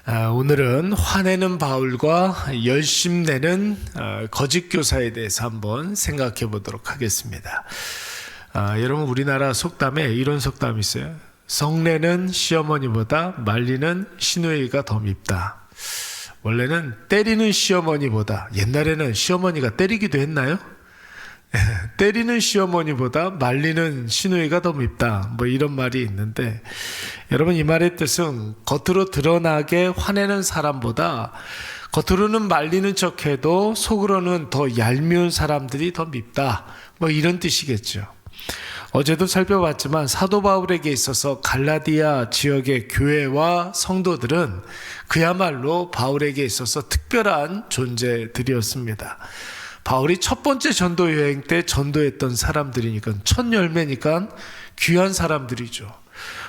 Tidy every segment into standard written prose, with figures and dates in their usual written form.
오늘은 화내는 바울과 열심내는 거짓 교사에 대해서 한번 생각해 보도록 하겠습니다. 여러분, 우리나라 속담에 이런 속담이 있어요. 성내는 시어머니보다 말리는 시누이가 더 밉다. 원래는 때리는 시어머니보다, 옛날에는 시어머니가 때리기도 했나요? 때리는 시어머니보다 말리는 시누이가 더 밉다, 이런 말이 있는데, 여러분, 이 말의 뜻은 겉으로 드러나게 화내는 사람보다 겉으로는 말리는 척해도 속으로는 더 얄미운 사람들이 더 밉다, 이런 뜻이겠죠. 어제도 살펴봤지만 사도 바울에게 있어서 갈라디아 지역의 교회와 성도들은 그야말로 바울에게 있어서 특별한 존재들이었습니다. 바울이 첫 번째 전도 여행 때 전도했던 사람들이니까, 첫 열매니까 귀한 사람들이죠.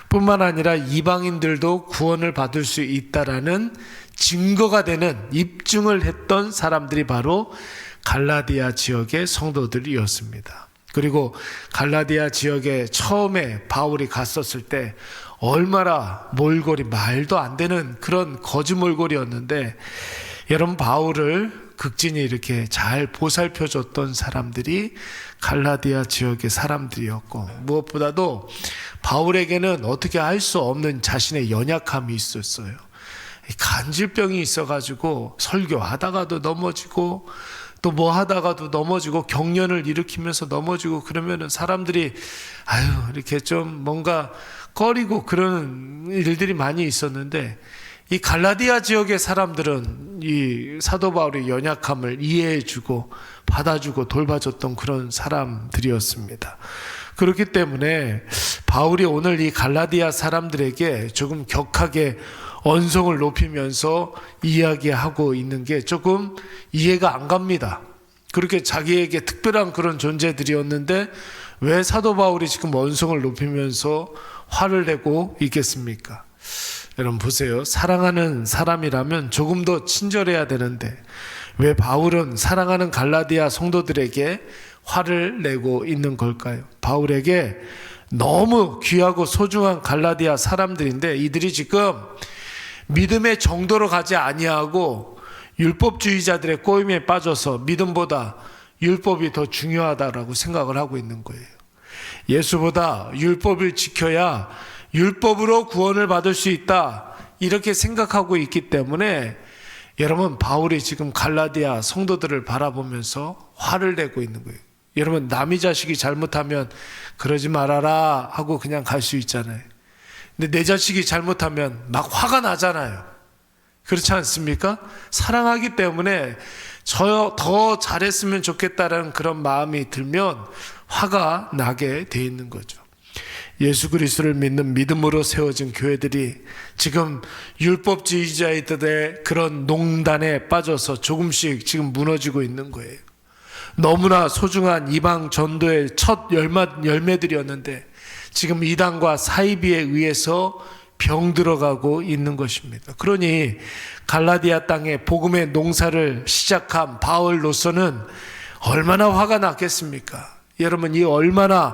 뿐만 아니라 이방인들도 구원을 받을 수 있다라는 증거가 되는 입증을 했던 사람들이 바로 갈라디아 지역의 성도들이었습니다. 그리고 갈라디아 지역에 처음에 바울이 갔었을 때 얼마나 몰골이 말도 안 되는 그런 거짓 몰골이었는데, 여러분, 바울을 극진히 이렇게 잘 보살펴줬던 사람들이 갈라디아 지역의 사람들이었고, 무엇보다도 바울에게는 어떻게 할 수 없는 자신의 연약함이 있었어요. 간질병이 있어가지고 설교하다가도 넘어지고 또 뭐 하다가도 넘어지고 경련을 일으키면서 넘어지고, 그러면은 사람들이 이렇게 좀 뭔가 꺼리고 그런 일들이 많이 있었는데, 이 갈라디아 지역의 사람들은 이 사도 바울의 연약함을 이해해주고 받아주고 돌봐줬던 그런 사람들이었습니다. 그렇기 때문에 바울이 오늘 이 갈라디아 사람들에게 조금 격하게 언성을 높이면서 이야기하고 있는 게 조금 이해가 안 갑니다. 그렇게 자기에게 특별한 그런 존재들이었는데 왜 사도 바울이 지금 언성을 높이면서 화를 내고 있겠습니까? 여러분 보세요. 사랑하는 사람이라면 조금 더 친절해야 되는데 왜 바울은 사랑하는 갈라디아 성도들에게 화를 내고 있는 걸까요? 바울에게 너무 귀하고 소중한 갈라디아 사람들인데 이들이 지금 믿음의 정도로 가지 아니하고 율법주의자들의 꼬임에 빠져서 믿음보다 율법이 더 중요하다라고 생각을 하고 있는 거예요. 예수보다 율법을 지켜야 율법으로 구원을 받을 수 있다, 이렇게 생각하고 있기 때문에 여러분, 바울이 지금 갈라디아 성도들을 바라보면서 화를 내고 있는 거예요. 여러분, 남의 자식이 잘못하면 그러지 말아라 하고 그냥 갈 수 있잖아요. 근데 내 자식이 잘못하면 막 화가 나잖아요. 그렇지 않습니까? 사랑하기 때문에 저 더 잘했으면 좋겠다라는 그런 마음이 들면 화가 나게 돼 있는 거죠. 예수 그리스도를 믿는 믿음으로 세워진 교회들이 지금 율법주의자들의 그런 농단에 빠져서 조금씩 지금 무너지고 있는 거예요. 너무나 소중한 이방 전도의 첫 열매들이었는데 지금 이단과 사이비에 의해서 병들어가고 있는 것입니다. 그러니 갈라디아 땅에 복음의 농사를 시작한 바울로서는 얼마나 화가 났겠습니까? 여러분, 이 얼마나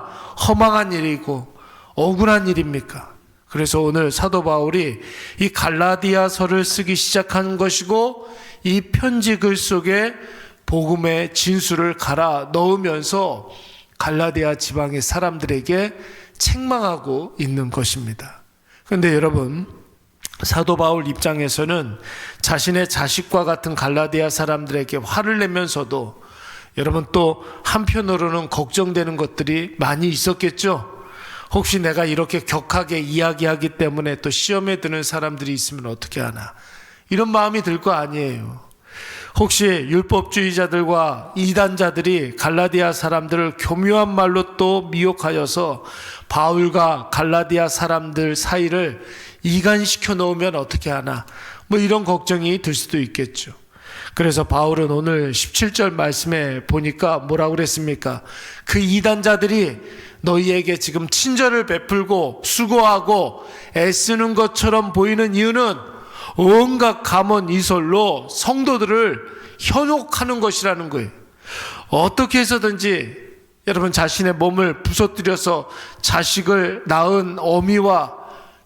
허망한 일이고 억울한 일입니까? 그래서 오늘 사도 바울이 이 갈라디아서를 쓰기 시작한 것이고, 이 편지 글 속에 복음의 진수를 갈아 넣으면서 갈라디아 지방의 사람들에게 책망하고 있는 것입니다. 그런데 여러분, 사도 바울 입장에서는 자신의 자식과 같은 갈라디아 사람들에게 화를 내면서도 여러분 또 한편으로는 걱정되는 것들이 많이 있었겠죠. 혹시 내가 이렇게 격하게 이야기하기 때문에 또 시험에 드는 사람들이 있으면 어떻게 하나, 이런 마음이 들 거 아니에요. 혹시 율법주의자들과 이단자들이 갈라디아 사람들을 교묘한 말로 또 미혹하여서 바울과 갈라디아 사람들 사이를 이간시켜 놓으면 어떻게 하나, 이런 걱정이 들 수도 있겠죠. 그래서 바울은 오늘 17절 말씀에 보니까 뭐라고 그랬습니까? 그 이단자들이 너희에게 지금 친절을 베풀고 수고하고 애쓰는 것처럼 보이는 이유는 온갖 감언 이설로 성도들을 현혹하는 것이라는 거예요. 어떻게 해서든지 여러분, 자신의 몸을 부서뜨려서 자식을 낳은 어미와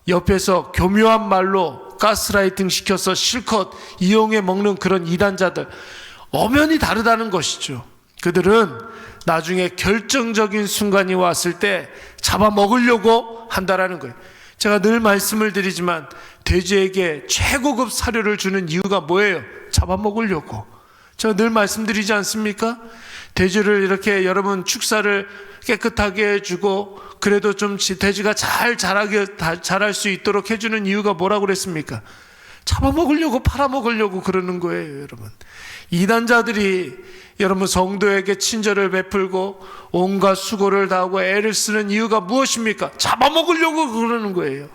옆에서 교묘한 말로 가스라이팅 시켜서 실컷 이용해 먹는 그런 이단자들, 엄연히 다르다는 것이죠. 그들은 나중에 결정적인 순간이 왔을 때 잡아먹으려고 한다라는 거예요. 제가 늘 말씀을 드리지만 돼지에게 최고급 사료를 주는 이유가 뭐예요? 잡아먹으려고. 제가 늘 말씀드리지 않습니까? 돼지를 이렇게 여러분 축사를 깨끗하게 해주고 그래도 좀 돼지가 잘 자랄 수 있도록 해주는 이유가 뭐라고 그랬습니까? 잡아먹으려고, 팔아먹으려고 그러는 거예요, 여러분. 이단자들이 여러분 성도에게 친절을 베풀고 온갖 수고를 다하고 애를 쓰는 이유가 무엇입니까? 잡아먹으려고 그러는 거예요.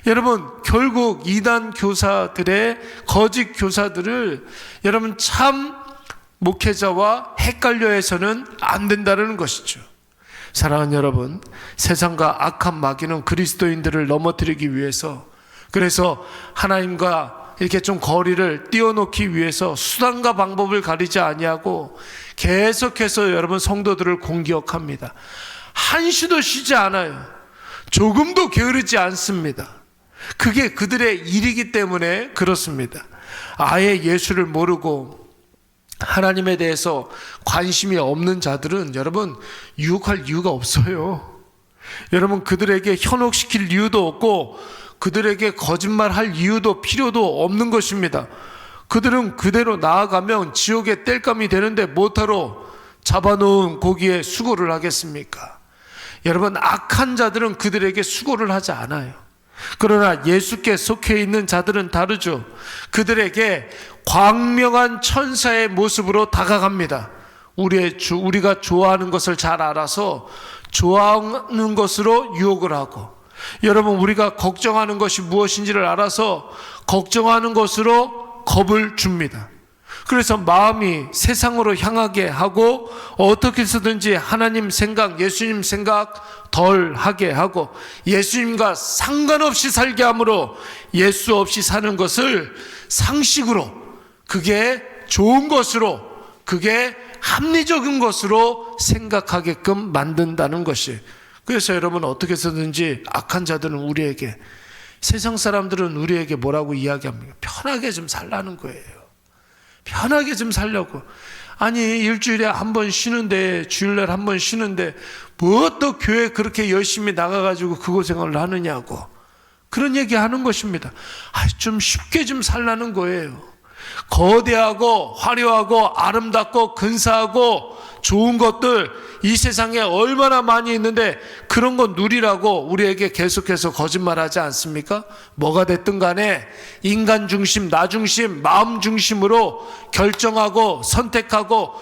여러분, 결국 이단 교사들의, 거짓 교사들을 여러분 참 목회자와 헷갈려 해서는 안 된다는 것이죠. 사랑하는 여러분, 세상과 악한 마귀는 그리스도인들을 넘어뜨리기 위해서, 그래서 하나님과 이렇게 좀 거리를 띄워놓기 위해서 수단과 방법을 가리지 아니하고 계속해서 여러분 성도들을 공격합니다. 한시도 쉬지 않아요. 조금도 게으르지 않습니다. 그게 그들의 일이기 때문에 그렇습니다. 아예 예수를 모르고 하나님에 대해서 관심이 없는 자들은 여러분 유혹할 이유가 없어요. 여러분 그들에게 현혹시킬 이유도 없고 그들에게 거짓말할 이유도 필요도 없는 것입니다. 그들은 그대로 나아가면 지옥의 땔감이 되는데 못하러 잡아놓은 고기에 수고를 하겠습니까? 여러분 악한 자들은 그들에게 수고를 하지 않아요. 그러나 예수께 속해 있는 자들은 다르죠. 그들에게 광명한 천사의 모습으로 다가갑니다. 우리가 좋아하는 것을 잘 알아서 좋아하는 것으로 유혹을 하고, 여러분 우리가 걱정하는 것이 무엇인지를 알아서 걱정하는 것으로 겁을 줍니다. 그래서 마음이 세상으로 향하게 하고 어떻게 해서든지 하나님 생각, 예수님 생각 덜 하게 하고 예수님과 상관없이 살게 함으로 예수 없이 사는 것을 상식으로, 그게 좋은 것으로, 그게 합리적인 것으로 생각하게끔 만든다는 것이. 그래서 여러분 어떻게 해서든지 악한 자들은 우리에게, 세상 사람들은 우리에게 뭐라고 이야기합니까? 편하게 좀 살라는 거예요. 편하게 좀 살려고. 아니 일주일에 한 번 쉬는데, 주일날 한 번 쉬는데 뭐 또 교회 그렇게 열심히 나가가지고 그 고생을 하느냐고 그런 얘기 하는 것입니다. 좀 쉽게 좀 살라는 거예요. 거대하고 화려하고 아름답고 근사하고 좋은 것들 이 세상에 얼마나 많이 있는데 그런 거 누리라고 우리에게 계속해서 거짓말하지 않습니까? 뭐가 됐든 간에 인간 중심, 나 중심, 마음 중심으로 결정하고 선택하고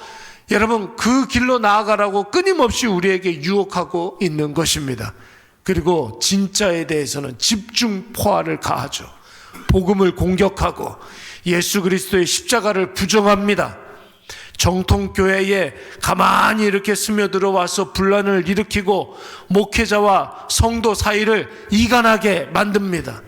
여러분 그 길로 나아가라고 끊임없이 우리에게 유혹하고 있는 것입니다. 그리고 진짜에 대해서는 집중 포화를 가하죠. 복음을 공격하고 예수 그리스도의 십자가를 부정합니다. 정통교회에 가만히 이렇게 스며들어와서 분란을 일으키고 목회자와 성도 사이를 이간하게 만듭니다.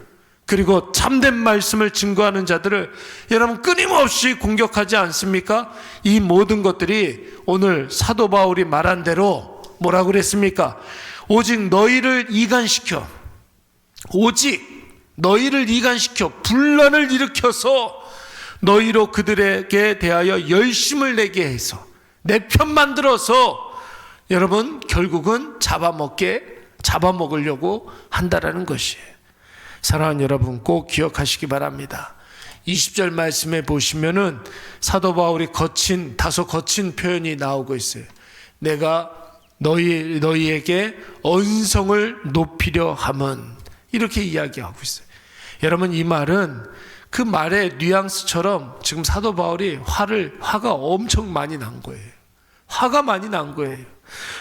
그리고 참된 말씀을 증거하는 자들을 여러분 끊임없이 공격하지 않습니까? 이 모든 것들이 오늘 사도 바울이 말한 대로 뭐라고 그랬습니까? 오직 너희를 이간시켜, 분란을 일으켜서 너희로 그들에게 대하여 열심을 내게 해서 내 편 만들어서 여러분 결국은 잡아먹으려고 한다라는 것이에요. 사랑하는 여러분 꼭 기억하시기 바랍니다. 20절 말씀에 보시면은 사도 바울이 다소 거친 표현이 나오고 있어요. 내가 너희에게 언성을 높이려 함은, 이렇게 이야기하고 있어요. 여러분 이 말은 그 말의 뉘앙스처럼 지금 사도 바울이 화가 엄청 많이 난 거예요. 화가 많이 난 거예요.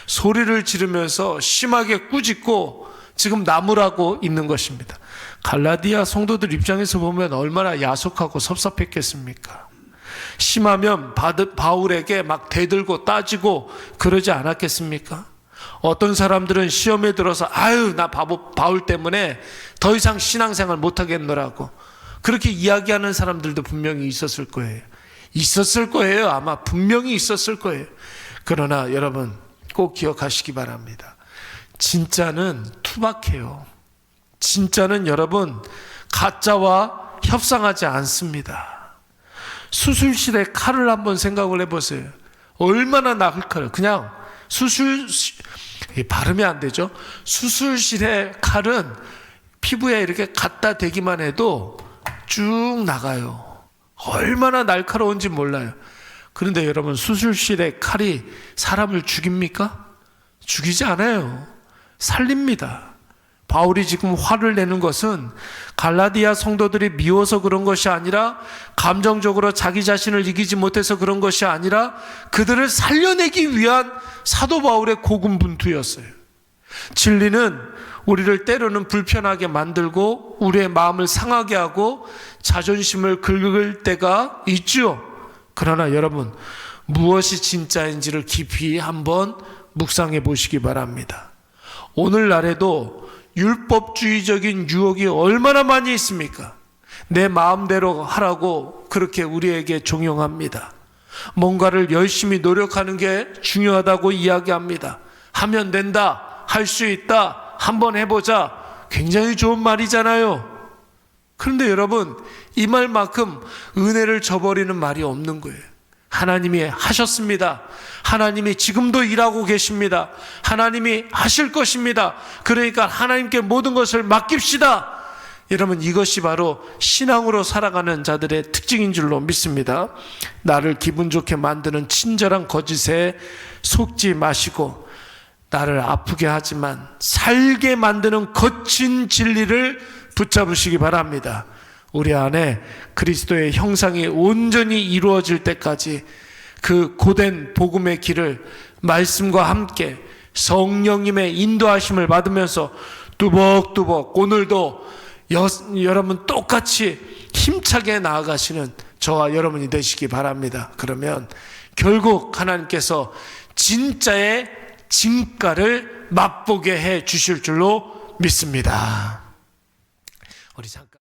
소리를 지르면서 심하게 꾸짖고 지금 나무라고 있는 것입니다. 갈라디아 성도들 입장에서 보면 얼마나 야속하고 섭섭했겠습니까? 심하면 바울에게 막 대들고 따지고 그러지 않았겠습니까? 어떤 사람들은 시험에 들어서 나 바울 때문에 더 이상 신앙생활 못하겠노라고 그렇게 이야기하는 사람들도 분명히 있었을 거예요. 아마 분명히 있었을 거예요. 그러나 여러분 꼭 기억하시기 바랍니다. 진짜는 투박해요. 진짜는 여러분 가짜와 협상하지 않습니다. 수술실의 칼을 한번 생각을 해보세요. 얼마나 날카로워요. 그냥 발음이 안 되죠. 수술실의 칼은 피부에 이렇게 갖다 대기만 해도 쭉 나가요. 얼마나 날카로운지 몰라요. 그런데 여러분, 수술실의 칼이 사람을 죽입니까? 죽이지 않아요. 살립니다. 바울이 지금 화를 내는 것은 갈라디아 성도들이 미워서 그런 것이 아니라, 감정적으로 자기 자신을 이기지 못해서 그런 것이 아니라, 그들을 살려내기 위한 사도 바울의 고군분투였어요. 진리는 우리를 때로는 불편하게 만들고 우리의 마음을 상하게 하고 자존심을 긁을 때가 있죠. 그러나 여러분, 무엇이 진짜인지를 깊이 한번 묵상해 보시기 바랍니다. 오늘날에도 율법주의적인 유혹이 얼마나 많이 있습니까? 내 마음대로 하라고 그렇게 우리에게 종용합니다. 뭔가를 열심히 노력하는 게 중요하다고 이야기합니다. 하면 된다, 할 수 있다, 한번 해보자. 굉장히 좋은 말이잖아요. 그런데 여러분, 이 말만큼 은혜를 저버리는 말이 없는 거예요. 하나님이 하셨습니다. 하나님이 지금도 일하고 계십니다. 하나님이 하실 것입니다. 그러니까 하나님께 모든 것을 맡깁시다. 여러분, 이것이 바로 신앙으로 살아가는 자들의 특징인 줄로 믿습니다. 나를 기분 좋게 만드는 친절한 거짓에 속지 마시고, 나를 아프게 하지만 살게 만드는 거친 진리를 붙잡으시기 바랍니다. 우리 안에 그리스도의 형상이 온전히 이루어질 때까지 그 고된 복음의 길을 말씀과 함께 성령님의 인도하심을 받으면서 뚜벅뚜벅 오늘도 여러분 똑같이 힘차게 나아가시는 저와 여러분이 되시기 바랍니다. 그러면 결국 하나님께서 진짜의 진가를 맛보게 해 주실 줄로 믿습니다. 우리 잠깐